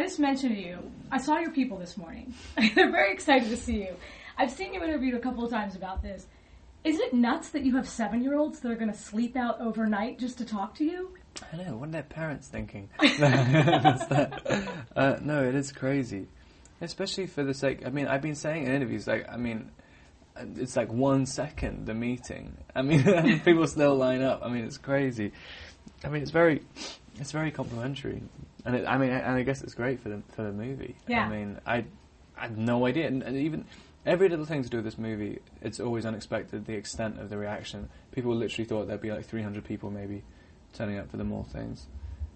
I just mentioned to you, I saw your people this morning. They're very excited to see you. I've seen you interviewed a couple of times about this. Is it nuts that you have 7-year-olds that are going to sleep out overnight just to talk to you? I know, what are their parents thinking? No, it is crazy. Especially for the sake, I mean, I've been saying in interviews, like, I mean, it's like 1 second, the meeting. I mean, people still line up. I mean, it's crazy. I mean, it's very complimentary. And I guess it's great for the movie. Yeah. I mean, I had no idea. And even every little thing to do with this movie, it's always unexpected, the extent of the reaction. People literally thought there'd be like 300 people maybe turning up for the More things.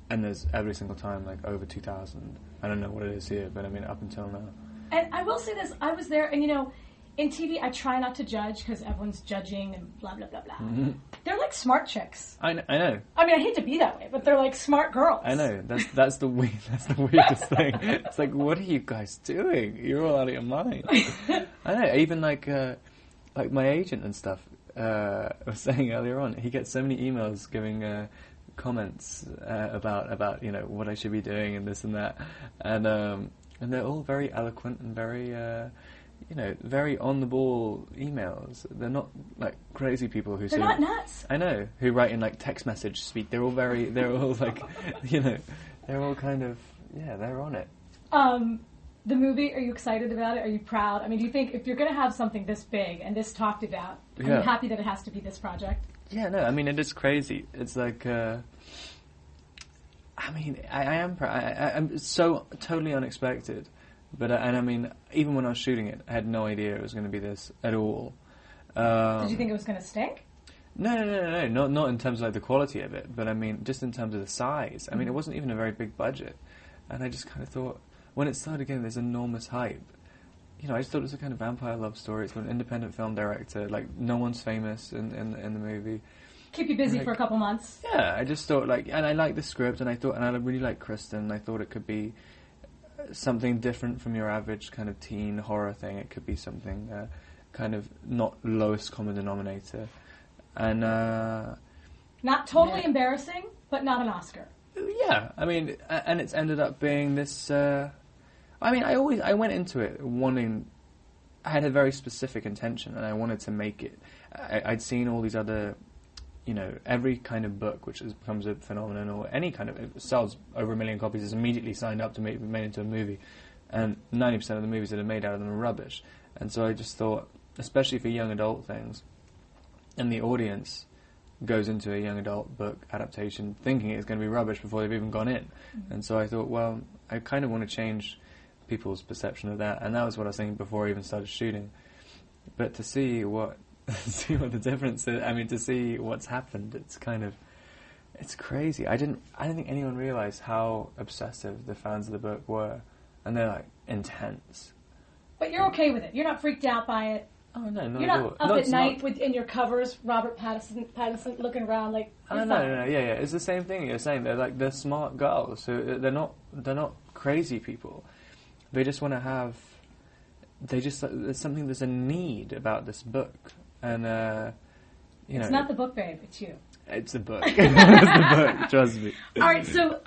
And there's every single time like over 2,000. I don't know what it is here, but I mean up until now. And I will say this, I was there, and in TV I try not to judge because everyone's judging and blah, blah, blah, blah. Mm-hmm. They're like smart chicks. I know. I mean, I hate to be that way, but they're like smart girls. I know. That's the weirdest thing. It's like, what are you guys doing? You're all out of your mind. I know. Even like my agent and stuff was saying earlier on, he gets so many emails giving comments about what I should be doing and this and that, and they're all very eloquent and very very on the ball emails. They're not like crazy people who they're not nuts. I know, who write in like text message speak. They're all like they're all kind of they're on it. The movie, are you excited about it? Are you proud? I mean, do you think if you're going to have something this big and this talked about, are you happy that it has to be this project? Yeah, no, I mean, it is crazy. It's like, I mean, I am proud. I'm so totally unexpected. But, and I mean, even when I was shooting it, I had no idea it was going to be this at all. Did you think it was going to stink? No. Not in terms of like the quality of it, but I mean, just in terms of the size. I mean, it wasn't even a very big budget. And I just kind of thought, when it started getting this enormous hype, I just thought it was a kind of vampire love story. It's got an independent film director. Like, no one's famous in the movie. Keep you busy for a couple months. Yeah, I just thought, and I liked the script, and I really liked Kristen. I thought it could be something different from your average kind of teen horror thing. It could be something kind of not lowest common denominator. And not totally embarrassing, but not an Oscar. Yeah, I mean, and it's ended up being this... I mean, I went into it wanting... I had a very specific intention, and I wanted to make it. I'd seen all these other... every kind of book which becomes a phenomenon, or any kind of... It sells over 1 million copies, is immediately signed up to be made into a movie. And 90% of the movies that are made out of them are rubbish. And so I just thought, especially for young adult things, and the audience goes into a young adult book adaptation thinking it's going to be rubbish before they've even gone in. Mm-hmm. And so I thought, well, I kind of want to change people's perception of that. And that was what I was thinking before I even started shooting. But to see what the difference is, I mean, to see what's happened, it's crazy. I don't think anyone realised how obsessive the fans of the book were. And they're, like, intense. But you're okay with it? You're not freaked out by it? Oh, no, not You're at not all. up at night in your covers, Robert Pattinson looking around like... Oh, no, yeah. It's the same thing you're saying. They're smart girls. So they're not crazy people. They just want to have... there's a need about this book. And, It's not the book, babe. It's you. It's the book. It's the book, trust me. All right, so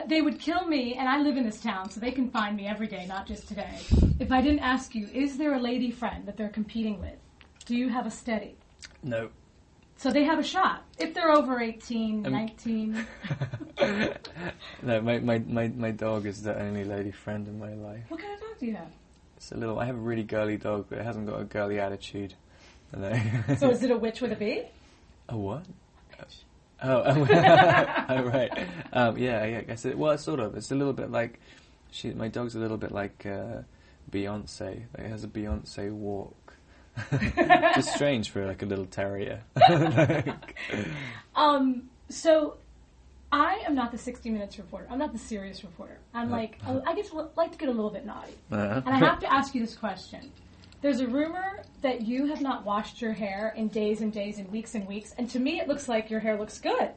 they would kill me, and I live in this town, so they can find me every day, not just today. If I didn't ask you, is there a lady friend that they're competing with? Do you have a steady? No. So they have a shot. If they're over 18, 19. No, my dog is the only lady friend in my life. What kind of dog do you have? I have a really girly dog, but it hasn't got a girly attitude. So is it a witch with a B? A what? Oh, right. Yeah, I guess it's sort of. It's a little bit like... My dog's a little bit like Beyonce. Like, it has a Beyonce walk. Just strange for, like, a little terrier. So, I am not the 60 Minutes reporter. I'm not the serious reporter. I'm like to get a little bit naughty. And I have to ask you this question. There's a rumor that you have not washed your hair in days and days and weeks, and to me it looks like your hair looks good.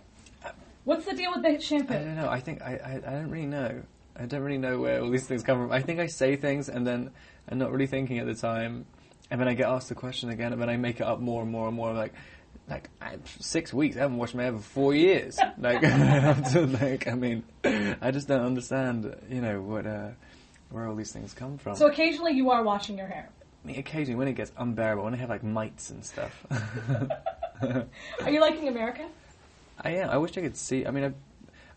What's the deal with the shampoo? I don't know. I think I don't really know. I don't really know where all these things come from. I think I say things and then I'm not really thinking at the time, and then I get asked the question again, and then I make it up more and more and more. I'm like, like 6 weeks. I haven't washed my hair for 4 years. Like, I mean, I just don't understand, where all these things come from. So occasionally you are washing your hair. I mean, occasionally when it gets unbearable, when I have like mites and stuff. Are you liking America? I am. I wish I could see. I mean,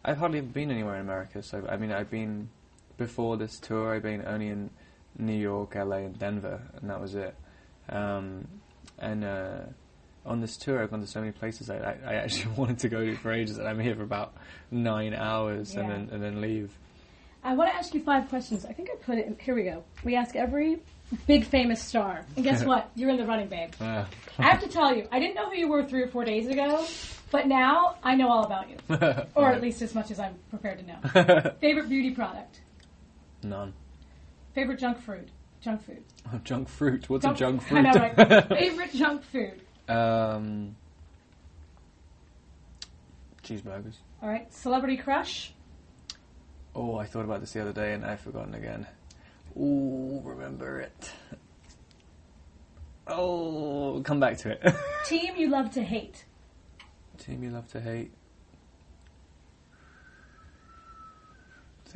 I've hardly ever been anywhere in America. So I mean, I've been before this tour. I've been only in New York, LA, and Denver, and that was it. On this tour, I've gone to so many places I actually wanted to go to for ages, and I'm here for about 9 hours and then leave. I want to ask you 5 questions. I think I put it in. Here we go. We ask every big famous star. And guess what? You're in the running, babe. I have to tell you, I didn't know who you were 3 or 4 days ago, but now I know all about you. Or at least as much as I'm prepared to know. Favorite beauty product? None. Favorite junk food? Junk food. Oh, junk fruit? What's a junk fruit? I know, right? Favorite junk food? Cheeseburgers. All right. Celebrity crush? Oh, I thought about this the other day and I've forgotten again. Ooh, remember it. Oh, come back to it. Team you love to hate? Team you love to hate?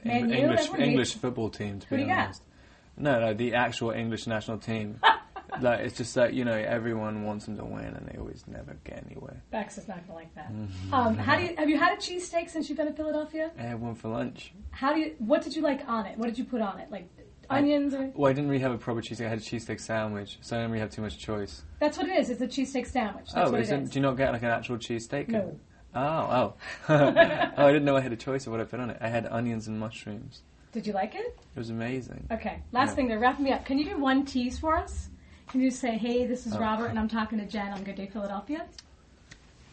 Man, English football team, to be honest. No, the actual English national team. Like, it's just that, everyone wants them to win and they always never get anywhere. Bex is not going to like that. Have you had a cheesesteak since you've been in Philadelphia? I had one for lunch. What did you like on it? What did you put on it? Like onions? Well, I didn't really have a proper cheesesteak. I had a cheesesteak sandwich, so I didn't really have too much choice. That's what it is. It's a cheesesteak sandwich. That's what it is. Do you not get like an actual cheesesteak? No. Oh. I didn't know I had a choice of what I put on it. I had onions and mushrooms. Did you like it? It was amazing. Okay. Last thing, they're wrapping me up. Can you do one tease for us? Can you say, hey, this is Robert, and I'm talking to Jen on Good Day Philadelphia?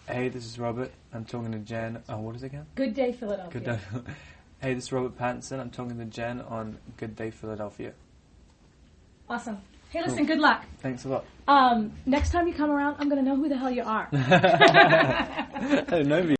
Hey, this is Robert. I'm talking to Jen. Oh, what is it again? Good Day Philadelphia. Good Day. Hey, this is Robert Pattinson. I'm talking to Jen on Good Day Philadelphia. Awesome. Hey, listen, good luck. Thanks a lot. Next time you come around, I'm going to know who the hell you are. I don't know.